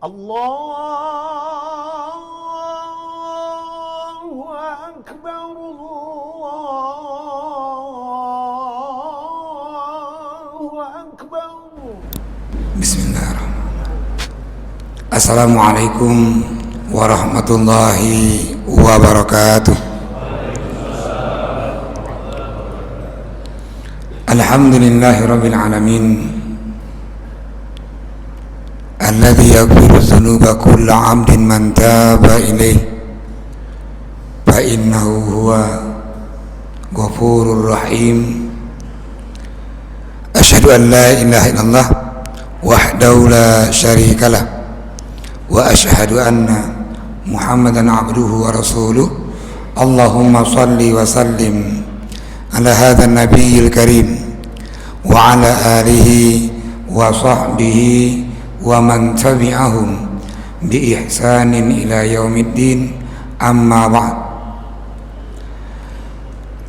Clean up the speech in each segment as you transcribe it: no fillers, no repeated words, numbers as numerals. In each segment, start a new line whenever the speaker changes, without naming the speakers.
Allahu Akbar, Allahu Akbar.
Bismillahirrahmanirrahim. Assalamualaikum warahmatullahi wabarakatuh. Alhamdulillahi rabbil alamin, alladzi yaghfiru dzunuba kulla 'abdin man taba ilaih, fa innahu huwa ghafurur rahim. Asyhadu an la ilaha illallah wahdahu la syarikalah wa asyhadu anna Muhammadan abduhu wa rasuluh. Allahumma salli wa sallim ala hadzal nabiyil karim wa ala alihi wa sahbihi wa man tabi'ahum bi ihsanin ila yaumiddin, amma ba'd.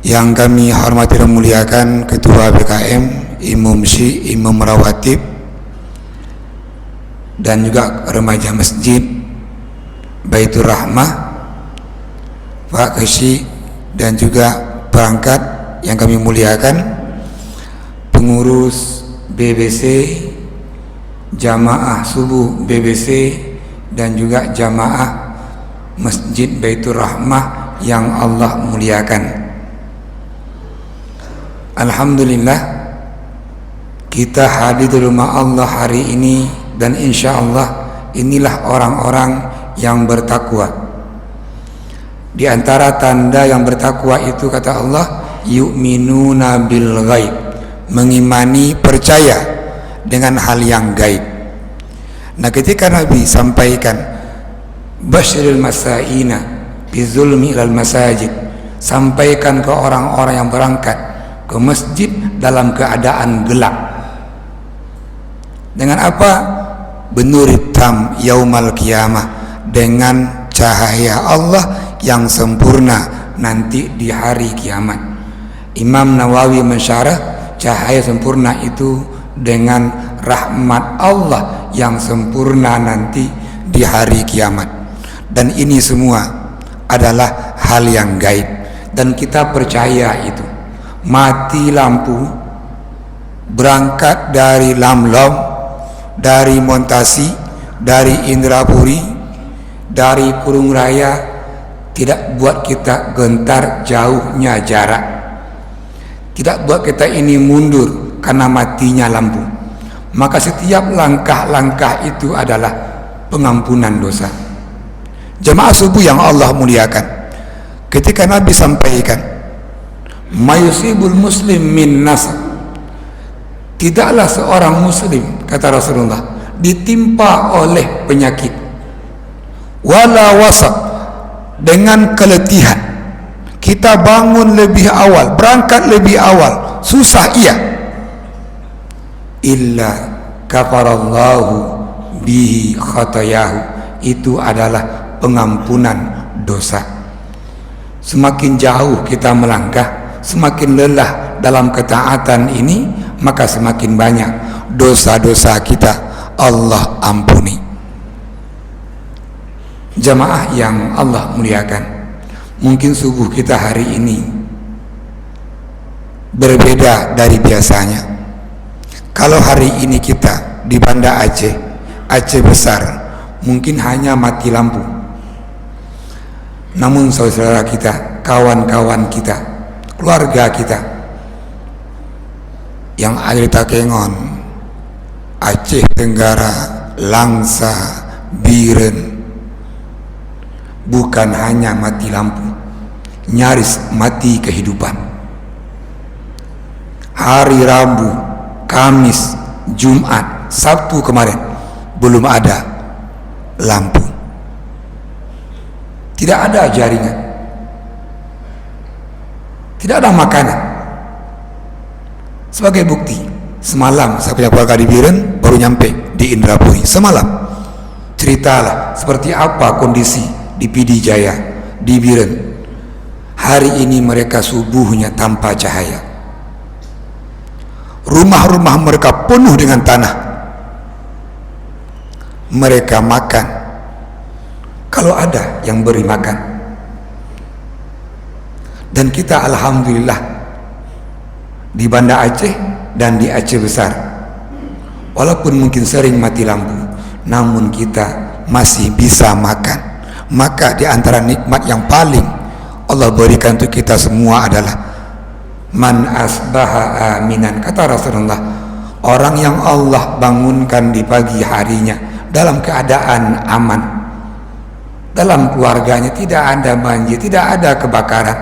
Yang kami hormati dan muliakan Ketua BKM, Imam Syi, Imam Rawatib, dan juga remaja masjid Baitur Rahmah, Pak Kesi, dan juga perangkat yang kami muliakan, pengurus BBC, jamaah subuh BBC, dan juga jamaah Masjid Baitur Rahmah yang Allah muliakan. Alhamdulillah, kita hadir di rumah Allah hari ini, dan insya Allah inilah orang-orang yang bertakwa. Di antara tanda yang bertakwa itu, kata Allah, yu'minuna bil ghaib, mengimani, percaya dengan hal yang gaib. Nah, ketika Nabi sampaikan basyiril masaina bizulmi ilal masajid, sampaikan ke orang-orang yang berangkat ke masjid dalam keadaan gelap. Dengan apa? Benuritam yaumal qiyamah, dengan cahaya Allah yang sempurna nanti di hari kiamat. Imam Nawawi mensyarah cahaya sempurna itu dengan rahmat Allah yang sempurna nanti di hari kiamat. Dan ini semua adalah hal yang gaib, dan kita percaya itu. Mati lampu, berangkat dari Lamlom, dari Montasi, dari Indrapuri, dari Kurung Raya, tidak buat kita gentar jauhnya jarak, tidak buat kita ini mundur karena matinya lampu. Maka setiap langkah-langkah itu adalah pengampunan dosa. Jemaah subuh yang Allah muliakan, ketika Nabi sampaikan mayusibul muslim min nasab, tidaklah seorang muslim, kata Rasulullah, ditimpa oleh penyakit, wala wasab, dengan keletihan. Kita bangun lebih awal, berangkat lebih awal, susah iya, illa kafarallahu bihi khatayahu, itu adalah pengampunan dosa. Semakin jauh kita melangkah, semakin lelah dalam ketaatan ini, maka semakin banyak dosa-dosa kita Allah ampuni. Jamaah yang Allah muliakan, mungkin subuh kita hari ini berbeda dari biasanya. Kalau hari ini kita di Banda Aceh, Aceh besar, mungkin hanya mati lampu. Namun saudara kita, kawan-kawan kita, keluarga kita yang ada di Takengon, Aceh Tenggara, Langsa, Biren, bukan hanya mati lampu, nyaris mati kehidupan. Hari Rabu, Kamis, Jumat, Sabtu kemarin belum ada lampu, tidak ada jaringan, tidak ada makanan. Sebagai bukti, semalam saya punya keluarga di Biren, baru nyampe di Indrapuri semalam. Ceritalah seperti apa kondisi di Pidi Jaya, di Biren. Hari ini mereka subuhnya tanpa cahaya. Rumah-rumah mereka penuh dengan tanah. mereka makan kalau ada yang beri makan. Dan kita alhamdulillah di Banda Aceh dan di Aceh Besar, walaupun mungkin sering mati lampu, namun kita masih bisa makan. Maka di antara nikmat yang paling Allah berikan untuk kita semua adalah man asbaha aminan, kata Rasulullah, orang yang Allah bangunkan di pagi harinya dalam keadaan aman, dalam keluarganya tidak ada banjir, tidak ada kebakaran.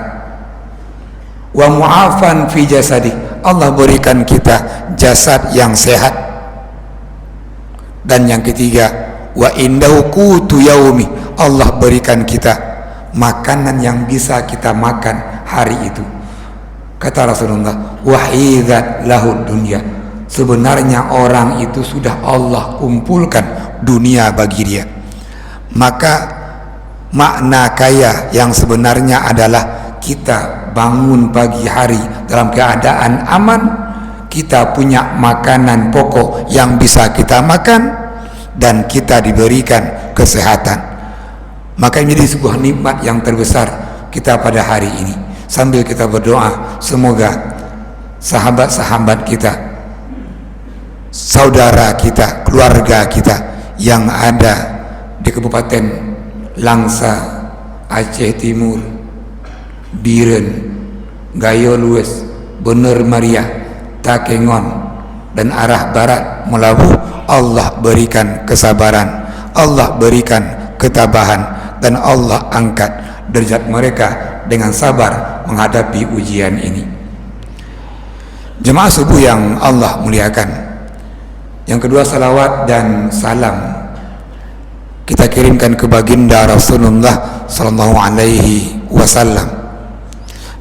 Wa mu'afan fi jasadi, Allah berikan kita jasad yang sehat. Dan yang ketiga, wa indahu qutu yaumi, Allah berikan kita makanan yang bisa kita makan hari itu. Kata Rasulullah, wahidat lahud dunya, sebenarnya orang itu sudah Allah kumpulkan dunia bagi dia. Maka makna kaya yang sebenarnya adalah kita bangun pagi hari dalam keadaan aman, kita punya makanan pokok yang bisa kita makan, dan kita diberikan kesehatan. Maka ini menjadi sebuah nikmat yang terbesar kita pada hari ini. Sambil kita berdoa, semoga sahabat-sahabat kita, saudara kita, keluarga kita yang ada di Kabupaten Langsa, Aceh Timur, Biren, Gayo Lues, Bener Maria, Takengon, dan arah barat Melabu, Allah berikan kesabaran, Allah berikan ketabahan, dan Allah angkat derajat mereka dengan sabar menghadapi ujian ini. Jemaah subuh yang Allah muliakan, yang kedua, salawat dan salam kita kirimkan ke baginda Rasulullah sallallahu alaihi wasallam.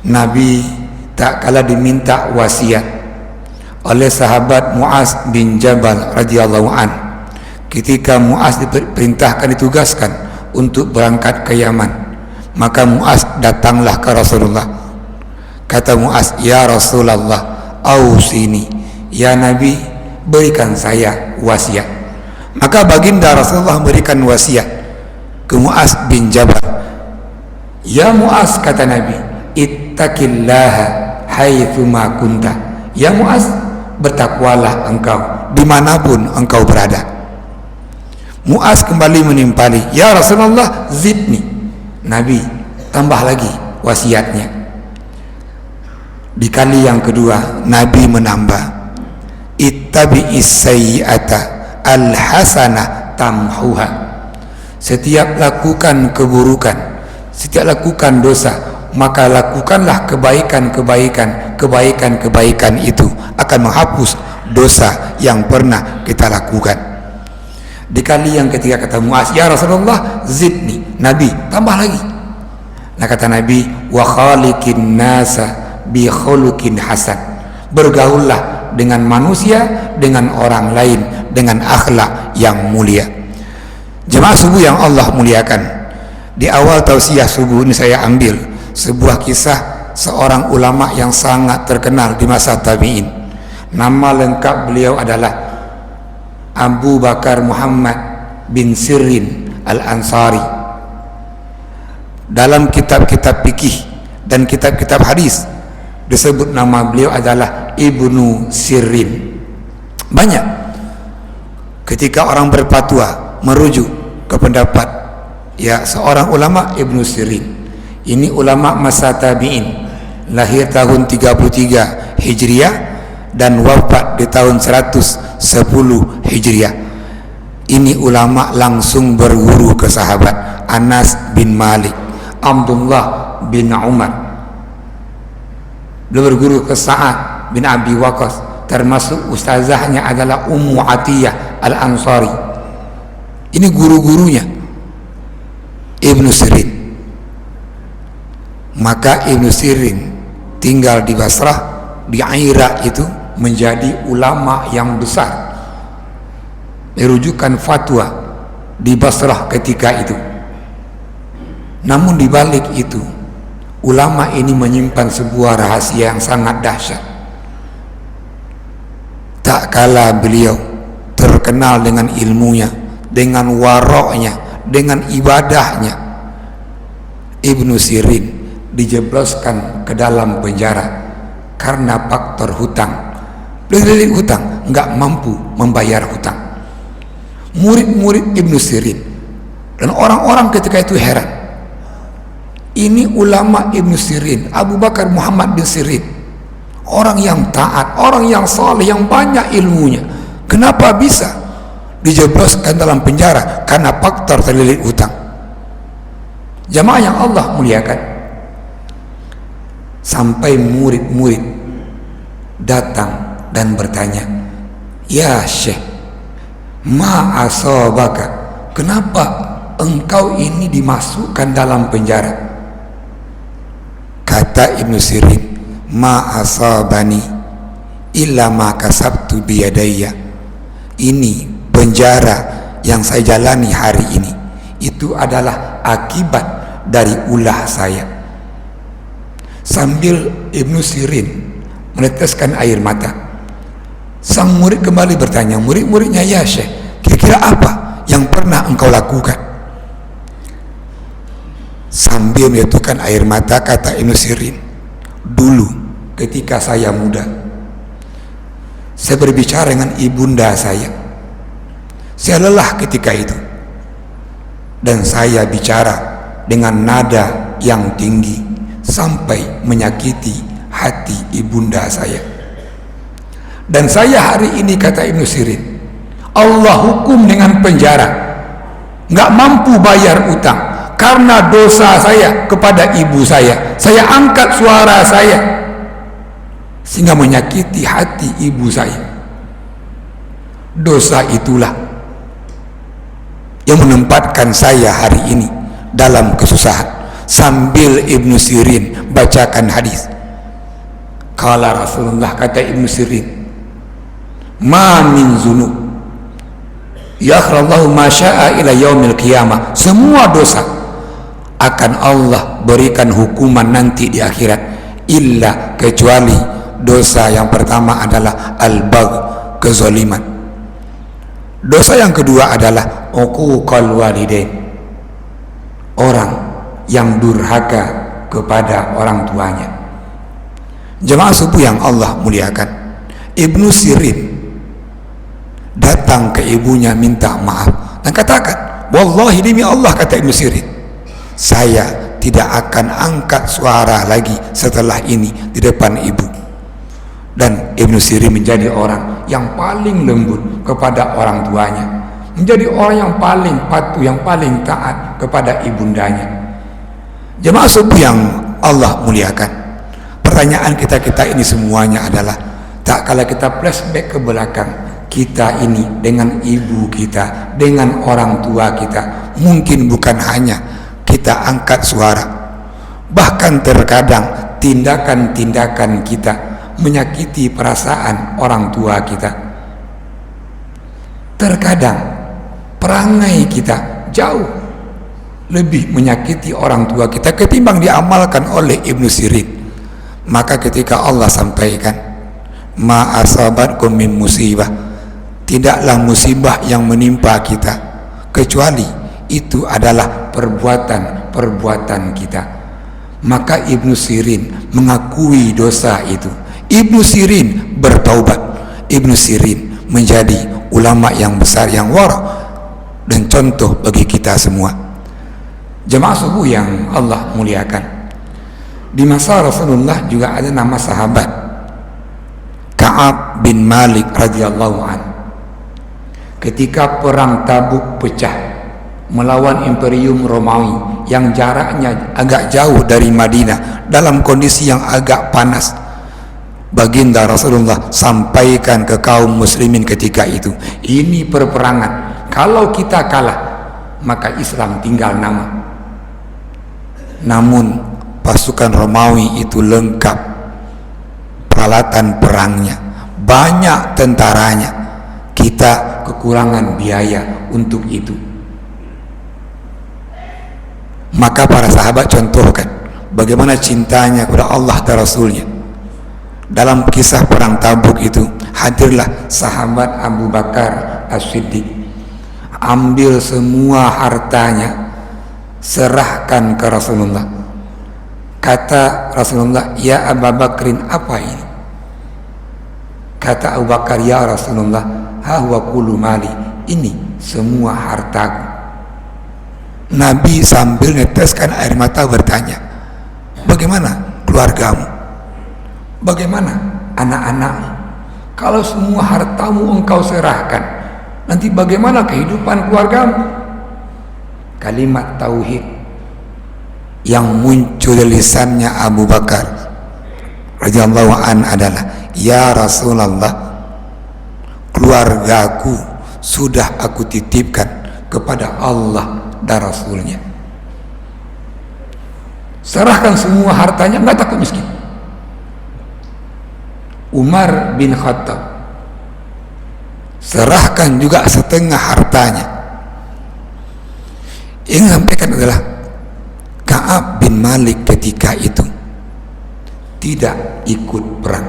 Nabi tak kala diminta wasiat oleh sahabat Muaz bin Jabal radhiyallahu an. Ketika Muaz diperintahkan, ditugaskan untuk berangkat ke Yaman, maka Muaz datanglah ke Rasulullah. Kata Muaz, ya Rasulullah, ausini, ya Nabi, berikan saya wasiat. Maka baginda Rasulullah berikan wasiat ke Muaz bin Jabal. Ya Muaz, kata Nabi, ittaqillaha haitsuma kunta. Ya Muaz, bertakwalah engkau dimanapun engkau berada. Muaz kembali menimpali, ya Rasulullah, zidni. Nabi tambah lagi wasiatnya. Di kali yang kedua Nabi menambah, ittabi'is sayyi'ata al-hasanah tamhuha. Setiap lakukan keburukan, setiap lakukan dosa, maka lakukanlah kebaikan itu akan menghapus dosa yang pernah kita lakukan. Di kali yang ketiga kata Muaz, ya Rasulullah, zidni. Nabi tambah lagi. Nah kata Nabi, wa khaliqin nasa bi khuluqin hasan. Bergaullah dengan manusia, dengan orang lain dengan akhlak yang mulia. Jemaah subuh yang Allah muliakan, di awal tausiah subuh ini saya ambil sebuah kisah seorang ulama yang sangat terkenal di masa tabi'in. Nama lengkap beliau adalah Abu Bakar Muhammad bin Sirin Al-Ansari. Dalam kitab-kitab fikih dan kitab-kitab hadis disebut nama beliau adalah Ibnu Sirin. Banyak ketika orang berfatwa merujuk ke pendapat ya seorang ulama, Ibnu Sirin. Ini ulama masa tabi'in, lahir tahun 33 Hijriah dan wafat di tahun 110 Hijriah. Ini ulama langsung berguru ke sahabat Anas bin Malik, Abdullah bin Umar. Beliau berguru ke Sa'ad bin Abi Waqqas, termasuk ustazahnya adalah Ummu Atiyah Al-Ansari. Ini guru-gurunya Ibnu Sirin. Maka Ibnu Sirin tinggal di Basrah, di Iraq itu, menjadi ulama yang besar, merujukan fatwa di Basrah ketika itu. Namun di balik itu, ulama ini menyimpan sebuah rahasia yang sangat dahsyat. Tak kala beliau terkenal dengan ilmunya, dengan waroknya, dengan ibadahnya, Ibnu Sirin dijebloskan ke dalam penjara karena faktor hutang. Beliau hutang, nggak mampu membayar hutang. Murid-murid Ibnu Sirin dan orang-orang ketika itu heran, ini ulama Ibnu Sirin, Abu Bakar Muhammad bin Sirin, orang yang taat, orang yang saleh, yang banyak ilmunya, kenapa bisa dijebloskan dalam penjara karena faktor terlilit hutang? Jamaah yang Allah muliakan, sampai murid-murid datang dan bertanya, "Ya Syekh, ma asabaka, kenapa engkau ini dimasukkan dalam penjara?" Kata Ibnu Sirin, "Ma asabani illa ma kasabtu biyadayya." Ini penjara yang saya jalani hari ini, itu adalah akibat dari ulah saya. Sambil Ibnu Sirin meneteskan air mata, sang murid kembali bertanya murid-muridnya, "Ya Syekh, kira-kira apa yang pernah engkau lakukan?" Sambil menjatuhkan air mata, kata Ibnu Sirin, "Dulu ketika saya muda, saya berbicara dengan ibunda saya lelah ketika itu, dan saya bicara dengan nada yang tinggi sampai menyakiti hati ibunda saya. Dan saya hari ini," kata Ibnu Sirin, "Allah hukum dengan penjara, nggak mampu bayar utang karena dosa saya kepada ibu saya angkat suara saya sehingga menyakiti hati ibu saya. Dosa itulah yang menempatkan saya hari ini dalam kesusahan." Sambil Ibnu Sirin bacakan hadis, kala Rasulullah, kata Ibnu Sirin, "Ma min zunub yakhrallahu ma syaa ila yaumil qiyamah." Semua dosa akan Allah berikan hukuman nanti di akhirat, illa kecuali dosa yang pertama adalah al-bagh, kezaliman. Dosa yang kedua adalah uquqal walidain, orang yang durhaka kepada orang tuanya. Jemaah subuh yang Allah muliakan, Ibnu Sirin datang ke ibunya minta maaf dan katakan, "Wallahi demi Allah," kata Ibnu Sirin, "saya tidak akan angkat suara lagi setelah ini di depan ibu." Dan Ibnu Sirin menjadi orang yang paling lembut kepada orang tuanya, menjadi orang yang paling patuh, yang paling taat kepada ibundanya. Jemaah subuh yang Allah muliakan, pertanyaan kita ini semuanya adalah, tak kala kita flashback ke belakang, kita ini dengan ibu kita, dengan orang tua kita, mungkin bukan hanya kita angkat suara, bahkan terkadang tindakan-tindakan kita menyakiti perasaan orang tua kita. Terkadang perangai kita jauh lebih menyakiti orang tua kita ketimbang diamalkan oleh Ibnu Sirin. Maka ketika Allah sampaikan, "Ma asabatkum min musibah," tidaklah musibah yang menimpa kita kecuali itu adalah perbuatan-perbuatan kita. Maka Ibnu Sirin mengakui dosa itu. Ibnu Sirin bertaubat. Ibnu Sirin menjadi ulama yang besar, yang wara' dan contoh bagi kita semua. Jemaah subuh yang Allah muliakan, di masa Rasulullah juga ada nama sahabat Ka'ab bin Malik radhiyallahu an. Ketika perang Tabuk pecah melawan Imperium Romawi yang jaraknya agak jauh dari Madinah, dalam kondisi yang agak panas, baginda Rasulullah sampaikan ke kaum muslimin ketika itu, "Ini perperangan, kalau kita kalah maka Islam tinggal nama." Namun pasukan Romawi itu lengkap peralatan perangnya, banyak tentaranya, kita kekurangan biaya untuk itu. Maka para sahabat contohkan bagaimana cintanya kepada Allah dan Rasulnya. Dalam kisah perang Tabuk itu hadirlah sahabat Abu Bakar As-Siddiq. ambil semua hartanya, serahkan ke Rasulullah. Kata Rasulullah, ya Abu Bakrin, apa ini? Kata Abu Bakar, ya Rasulullah, ha huwa kullu mali, ini semua hartaku. Nabi sambil neteskan air mata bertanya, bagaimana keluargamu? Bagaimana anak-anakmu? Kalau semua hartamu engkau serahkan, nanti bagaimana kehidupan keluargamu? Kalimat tauhid yang muncul dari lisannya Abu Bakar radhiyallahu an adalah, ya Rasulullah, keluargaku sudah aku titipkan kepada Allah dan Rasulnya. Serahkan semua hartanya, nggak takut miskin. Umar bin Khattab serahkan juga setengah hartanya. Yang sampaikan adalah Ka'ab bin Malik ketika itu tidak ikut perang.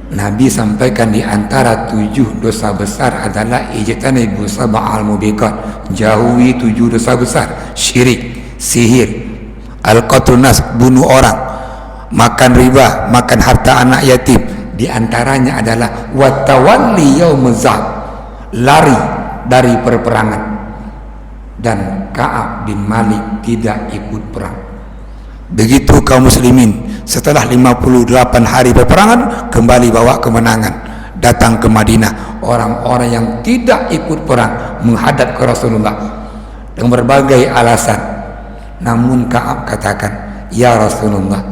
Nabi sampaikan di antara 7 dosa besar adalah ijtanibu sab'al mubiqat, jauhi 7 dosa besar: syirik, sihir, al-qatlun nas, bunuh orang, makan riba, makan harta anak yatim. Di antaranya adalah watawalli yaumuz zahab, lari dari perperangan. Dan Ka'ab bin Malik tidak ikut perang. Begitu kaum muslimin setelah 58 hari peperangan kembali bawa kemenangan, datang ke Madinah, orang-orang yang tidak ikut perang menghadap ke Rasulullah dengan berbagai alasan. Namun Ka'ab katakan, ya Rasulullah,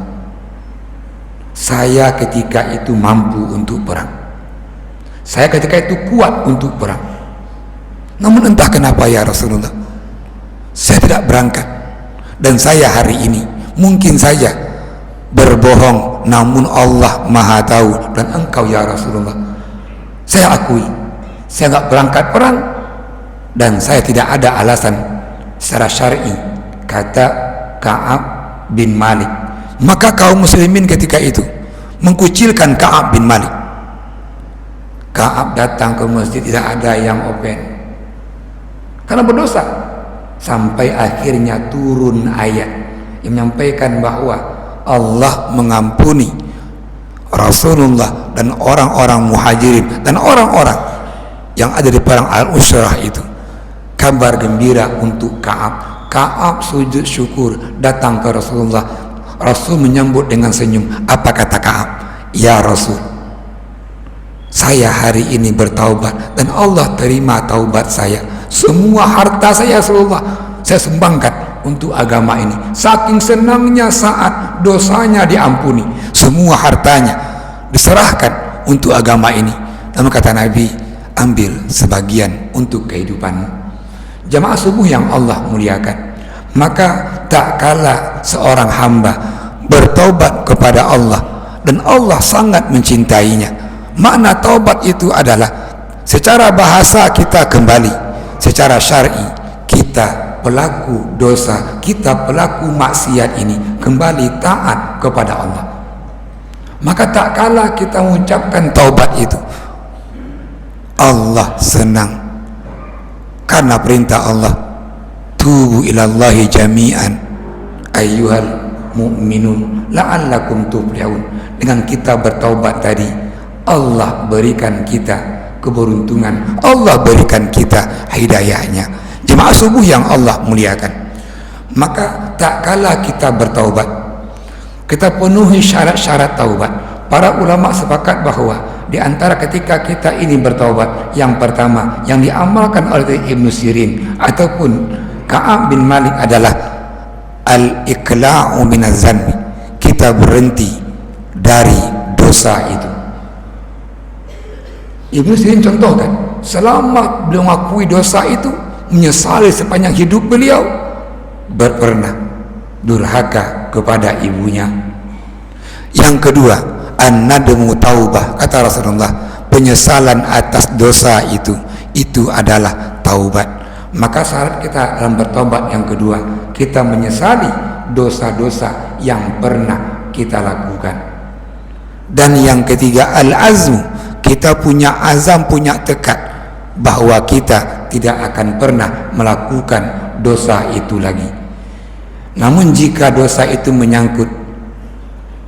saya ketika itu mampu untuk perang, saya ketika itu kuat untuk perang. Namun entah kenapa ya Rasulullah, saya tidak berangkat. Dan saya hari ini mungkin saja berbohong, namun Allah Maha tahu, dan engkau ya Rasulullah, saya akui saya nggak berangkat perang dan saya tidak ada alasan secara syar'i, kata Ka'ab bin Malik. Maka kaum muslimin ketika itu mengkucilkan Ka'ab bin Malik. Ka'ab datang ke masjid, tidak ada yang open karena berdosa, sampai akhirnya turun ayat yang menyampaikan bahwa Allah mengampuni Rasulullah dan orang-orang muhajirin dan orang-orang yang ada di perang Al-Usrah itu. Kabar gembira untuk Ka'ab. Ka'ab sujud syukur datang ke Rasulullah. Rasul menyambut dengan senyum. Apa kata Ka'ab? Ya Rasul, saya hari ini bertaubat dan Allah terima taubat saya. Semua harta saya Rasulullah saya sumbangkan untuk agama ini. Saking senangnya saat dosanya diampuni, semua hartanya diserahkan untuk agama ini. Lalu kata Nabi, ambil sebagian untuk kehidupanmu. Jamaah subuh yang Allah muliakan, maka tak kala seorang hamba bertaubat kepada Allah dan Allah sangat mencintainya. Makna taubat itu adalah secara bahasa kita kembali, secara syar'i kita pelaku dosa, kita pelaku maksiat ini kembali taat kepada Allah. Maka tak kala kita mengucapkan taubat itu, Allah senang karena perintah Allah, tubu ilallahi jami'an ayyuhal mu'minun la'allakum tuflihun. Dengan kita bertaubat tadi, Allah berikan kita keberuntungan, Allah berikan kita hidayahnya. Jemaah subuh yang Allah muliakan, maka tak kala kita bertaubat, kita penuhi syarat-syarat taubat. Para ulama sepakat bahwa di antara ketika kita ini bertaubat, yang pertama yang diamalkan oleh Ibnu Sirin ataupun Ka'ab bin Malik adalah al-iqla'u minaz zanbi, kita berhenti dari dosa itu. Ibnu Sirin contohkan, selama beliau mengakui dosa itu, menyesali sepanjang hidup beliau, pernah durhaka kepada ibunya. Yang kedua, an-nadmu taubah, kata Rasulullah, penyesalan atas dosa itu adalah taubat. Maka syarat kita dalam bertobat yang kedua, kita menyesali dosa-dosa yang pernah kita lakukan. Dan yang ketiga, al-azmu, kita punya azam, punya tekad bahwa kita tidak akan pernah melakukan dosa itu lagi. Namun jika dosa itu menyangkut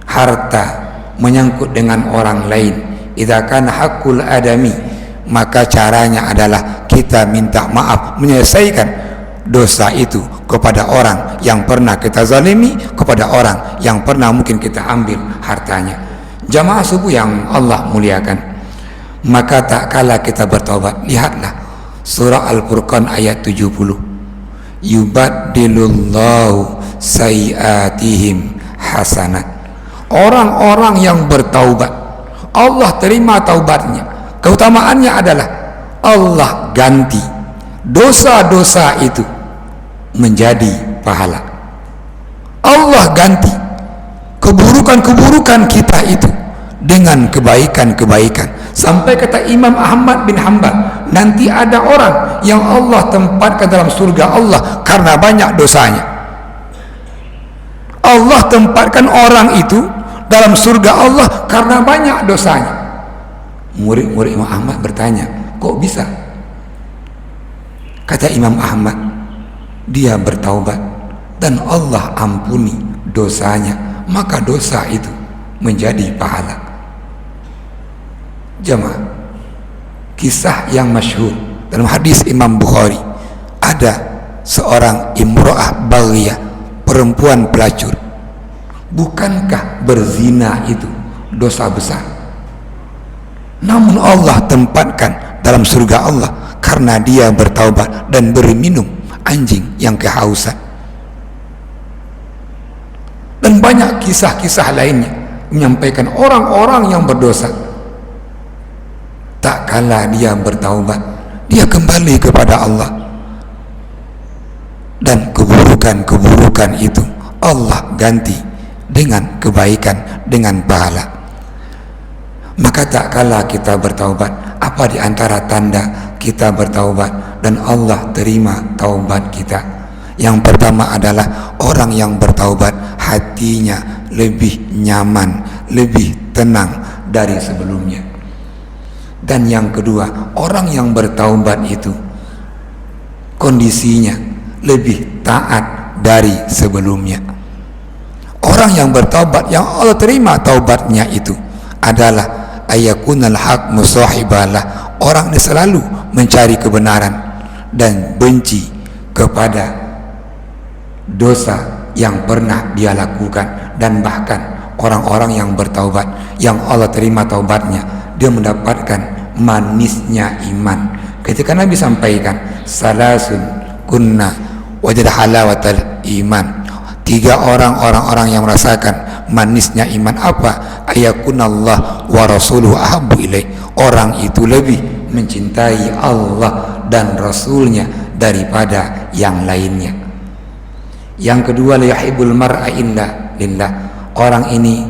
harta, menyangkut dengan orang lain, idza kana haqqul adami, maka caranya adalah kita minta maaf, menyelesaikan dosa itu kepada orang yang pernah kita zalimi, kepada orang yang pernah mungkin kita ambil hartanya. Jamaah subuh yang Allah muliakan, maka tak kala kita bertobat, lihatlah surah Al-Furqan ayat 70, yubaddilullahu sayiatihim hasanat. Orang-orang yang bertaubat, Allah terima taubatnya. Keutamaannya adalah Allah ganti dosa-dosa itu menjadi pahala. Allah ganti keburukan-keburukan kita itu dengan kebaikan-kebaikan. Sampai kata Imam Ahmad bin Hanbal, nanti ada orang yang Allah tempatkan dalam surga Allah karena banyak dosanya. Allah tempatkan orang itu dalam surga Allah karena banyak dosanya. Murid-murid Imam Ahmad bertanya, kok bisa? Kata Imam Ahmad, dia bertaubat dan Allah ampuni dosanya, maka dosa itu menjadi pahala. Jemaah, kisah yang masyhur dalam hadis Imam Bukhari, ada seorang imra'ah baghiyah, perempuan pelacur. Bukankah berzina itu dosa besar? Namun Allah tempatkan dalam surga Allah karena dia bertaubat dan berminum anjing yang kehausan. Dan banyak kisah-kisah lainnya menyampaikan orang-orang yang berdosa, tak kala dia bertaubat, dia kembali kepada Allah, dan keburukan-keburukan itu Allah ganti dengan kebaikan, dengan pahala. Maka tak kala kita bertaubat, apa di antara tanda kita bertaubat dan Allah terima taubat kita? Yang pertama adalah orang yang bertaubat hatinya lebih nyaman, lebih tenang dari sebelumnya. Dan yang kedua, orang yang bertaubat itu kondisinya lebih taat dari sebelumnya. Orang yang bertaubat, yang Allah terima taubatnya itu adalah ayakunal haq musahibalah. Orang ini selalu mencari kebenaran dan benci kepada dosa yang pernah dia lakukan. Dan bahkan orang-orang yang bertaubat, yang Allah terima taubatnya, dia mendapatkan manisnya iman. Ketika Nabi sampaikan salasun kunna wajad halawatal iman, 3 orang yang merasakan manisnya iman. Apa? Ayakunallah wa rasuluhu ahabbu ilaih. Orang itu lebih mencintai Allah dan Rasulnya daripada yang lainnya. Yang kedua, la yuhibbul mar'a illa lillah. Orang ini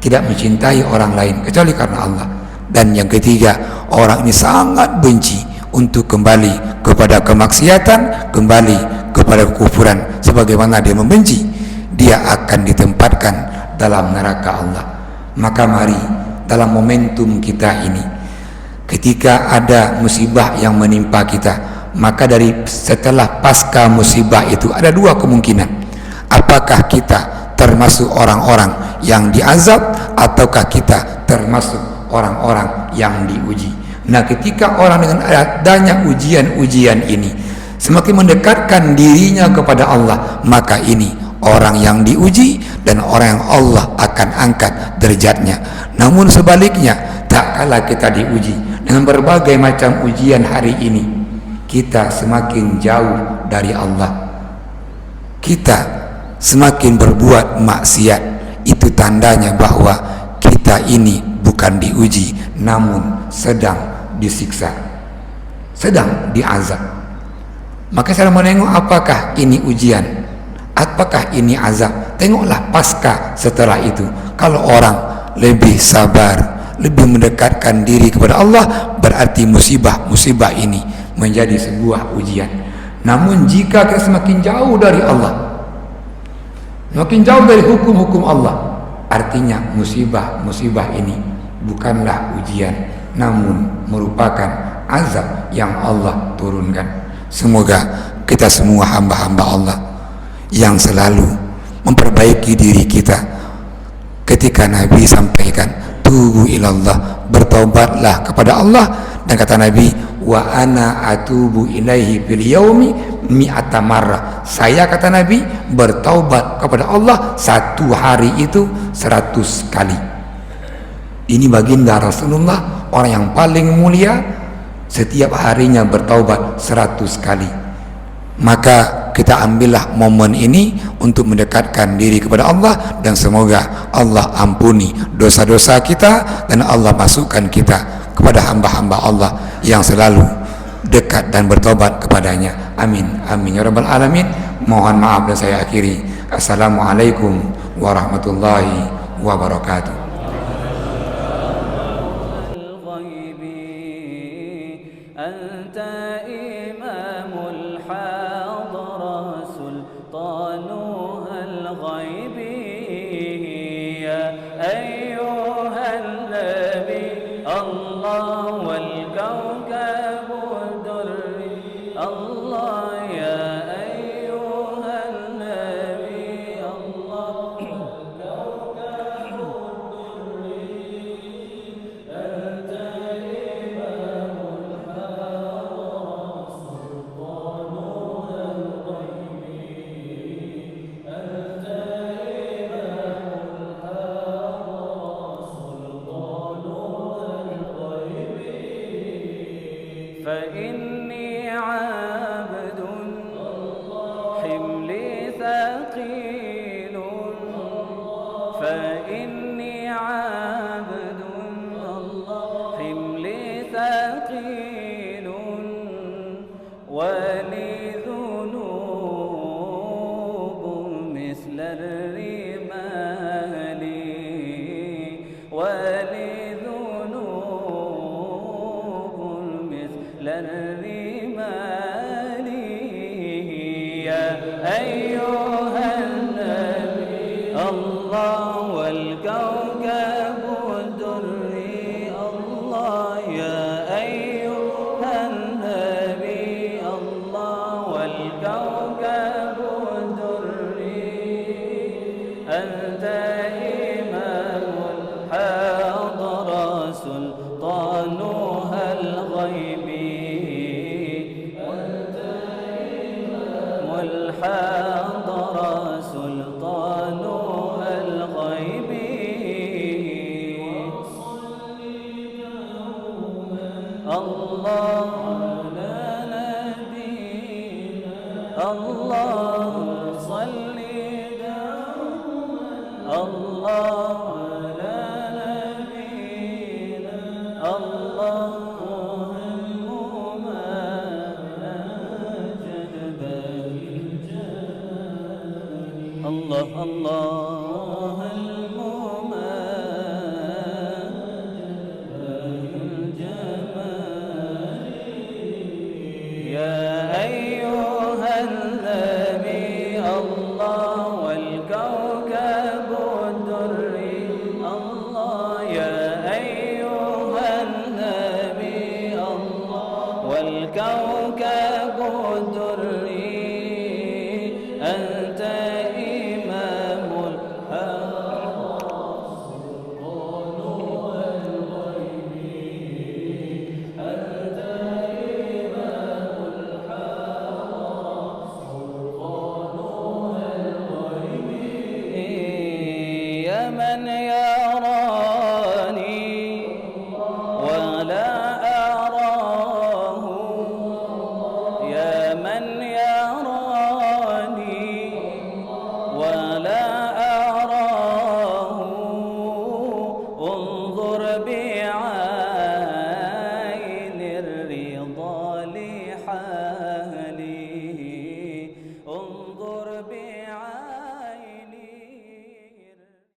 tidak mencintai orang lain kecuali karena Allah. Dan yang ketiga, orang ini sangat benci untuk kembali kepada kemaksiatan, kembali kepada kekufuran, sebagaimana dia membenci dia akan ditempatkan dalam neraka Allah. Maka mari dalam momentum kita ini, ketika ada musibah yang menimpa kita, maka dari setelah pasca musibah itu ada 2 kemungkinan. Apakah kita termasuk orang-orang yang diazab, ataukah kita termasuk orang-orang yang diuji? Nah, ketika orang dengan adanya ujian-ujian ini semakin mendekatkan dirinya kepada Allah, maka ini orang yang diuji dan orang yang Allah akan angkat derajatnya. Namun sebaliknya, tak kala kita diuji dengan berbagai macam ujian hari ini, kita semakin jauh dari Allah, kita semakin berbuat maksiat. Itu tandanya bahwa kita ini bukan diuji, namun sedang disiksa, sedang diazab. Maka saya menengok, apakah ini ujian, apakah ini azab? Tengoklah pasca setelah itu. Kalau orang lebih sabar, lebih mendekatkan diri kepada Allah, berarti musibah ini menjadi sebuah ujian. Namun jika kita semakin jauh dari Allah, semakin jauh dari hukum-hukum Allah, artinya musibah ini bukanlah ujian, namun merupakan azab yang Allah turunkan. Semoga kita semua hamba-hamba Allah yang selalu memperbaiki diri kita. Ketika Nabi sampaikan tubu ilallah, bertaubatlah kepada Allah, dan kata Nabi, wa ana atubu ilaihi fil yaumi mi'ata marrah, saya kata Nabi bertaubat kepada Allah satu hari itu 100 kali. Ini baginda Rasulullah, orang yang paling mulia, setiap harinya bertaubat 100 kali. Maka kita ambillah momen ini untuk mendekatkan diri kepada Allah, dan semoga Allah ampuni dosa-dosa kita dan Allah masukkan kita kepada hamba-hamba Allah yang selalu dekat dan bertobat kepadanya. Amin amin ya rabbal alamin. Mohon maaf dan saya akhiri. Assalamualaikum warahmatullahi wabarakatuh.
فإني عبد حملي ثقيل، فإني عبد حملي ثقيل، ولي ذنوب مثل الرمال، ولي للرمال. يا أيها النبي الله والكوكب الدري الله، يا أيها النبي الله والكوكب الدري، أنت إمام الحضرة سلطانها الغيب، الحضرة سلطانها الغيب. الله على نبينا، الله صل الله على نبينا، الله الله الله الجمال. يا أيها النبي الله والكوكب الدري الله، يا أيها النبي الله والكوكب الدري،